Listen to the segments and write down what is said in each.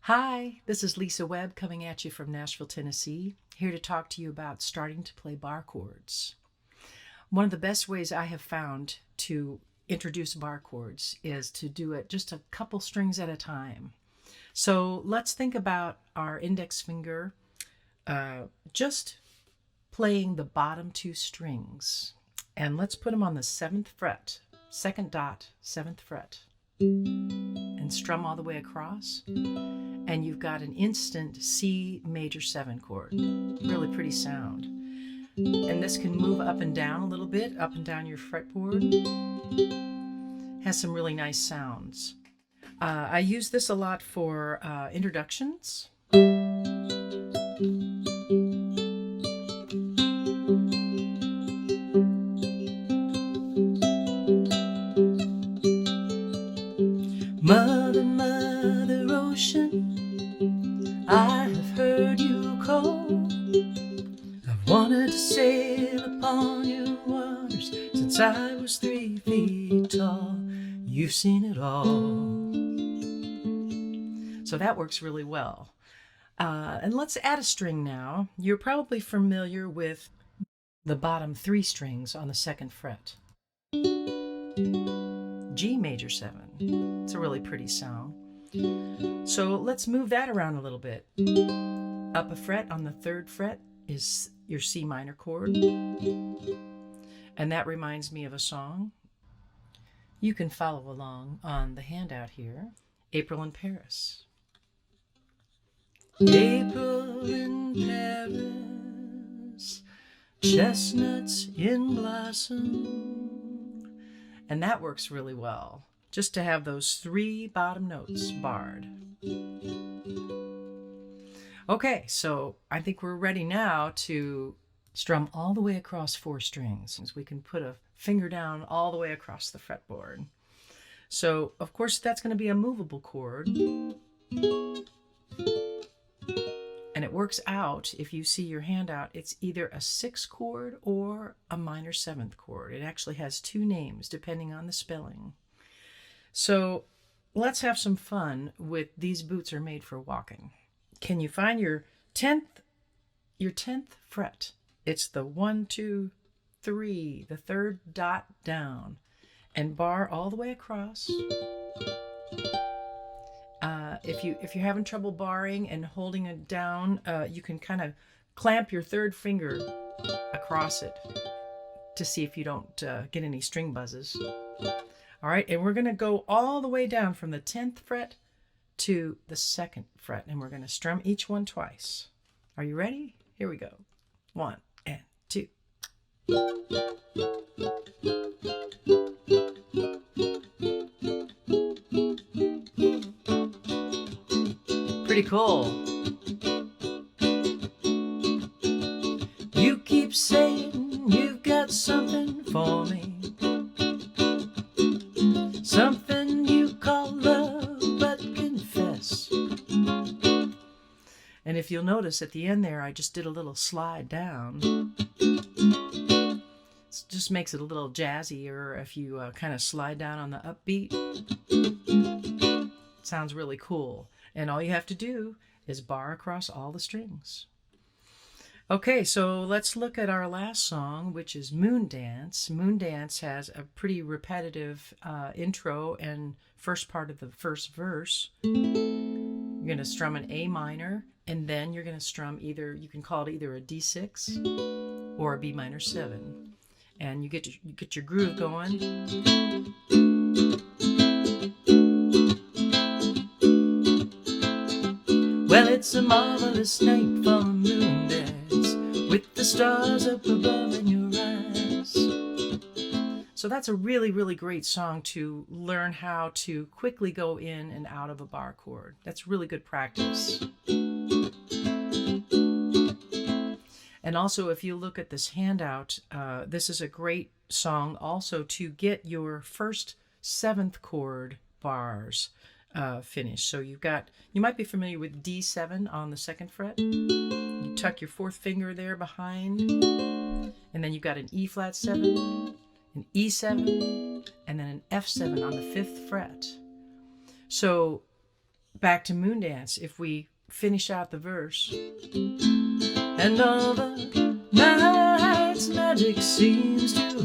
Hi, this is Lisa Webb coming at you from Nashville, Tennessee, here to talk to you about starting to play bar chords. One of the best ways I have found to introduce bar chords is to do it just a couple strings at a time. So let's think about our index finger just playing the bottom two strings. And let's put them on the 7th fret, second dot, 7th fret, and strum all the way across. And you've got an instant C major 7 chord. Really pretty sound. And this can move up and down a little bit, up and down your fretboard. Has some really nice sounds. I use this a lot for introductions. Mother, Mother Ocean, I have heard you call. I've wanted to sail upon your waters since I was 3 feet tall. You've seen it all. So that works really well. And let's add a string now. You're probably familiar with the bottom 3 strings on the 2nd fret. G major 7. It's a really pretty sound. So let's move that around a little bit. Up a fret on the 3rd fret is your C minor chord. And that reminds me of a song. You can follow along on the handout here. April in Paris. April in Paris, chestnuts in blossom. And that works really well, just to have those 3 bottom notes barred. Okay, so I think we're ready now to strum all the way across 4 strings. We can put a finger down all the way across the fretboard. So, of course, that's going to be a movable chord. And it works out, if you see your handout, it's either a 6 chord or a minor 7th chord. It actually has 2 names depending on the spelling. So let's have some fun with These Boots Are Made for Walking. Can you find your 10th fret? It's the 1, 2, 3, the 3rd dot down, and bar all the way across. If you're having trouble barring and holding it down, you can kind of clamp your 3rd finger across it to see if you don't get any string buzzes. All right, and we're going to go all the way down from the 10th fret to the 2nd fret, and we're going to strum each one twice. Are you ready? Here we go. 1 and 2. Pretty cool. You keep saying you've got something for me, something you call love, but confess. And if you'll notice at the end there, I just did a little slide down. It just makes it a little jazzier if you kind of slide down on the upbeat. It sounds really cool. And all you have to do is bar across all the strings. Okay, so let's look at our last song, which is Moon Dance. Moon Dance has a pretty repetitive intro and first part of the first verse. You're going to strum an A minor, and then you're going to strum either, you can call it either a D6 or a B minor 7. And you get your groove going. Well, it's a marvelous night for a moon dance, with the stars up above in your eyes. So that's a really, really great song to learn how to quickly go in and out of a bar chord. That's really good practice. And also, if you look at this handout, this is a great song also to get your first 7th chord bars finished. So you might be familiar with D7 on the 2nd fret. You tuck your 4th finger there behind, and then you've got an E flat 7, an E7, and then an F7 on the 5th fret. So back to Moondance, if we finish out the verse. And all the night's magic seems to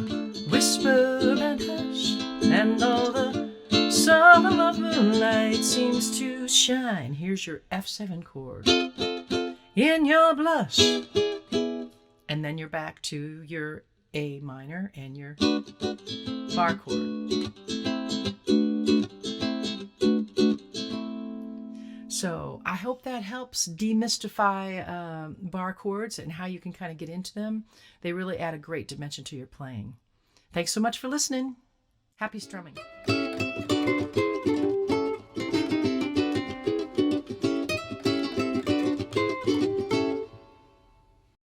whisper and hush, and all the song of moonlight seems to shine. Here's your F7 chord in your blush. And then you're back to your A minor and your bar chord. So I hope that helps demystify bar chords and how you can kind of get into them. They really add a great dimension to your playing. Thanks so much for listening. Happy strumming.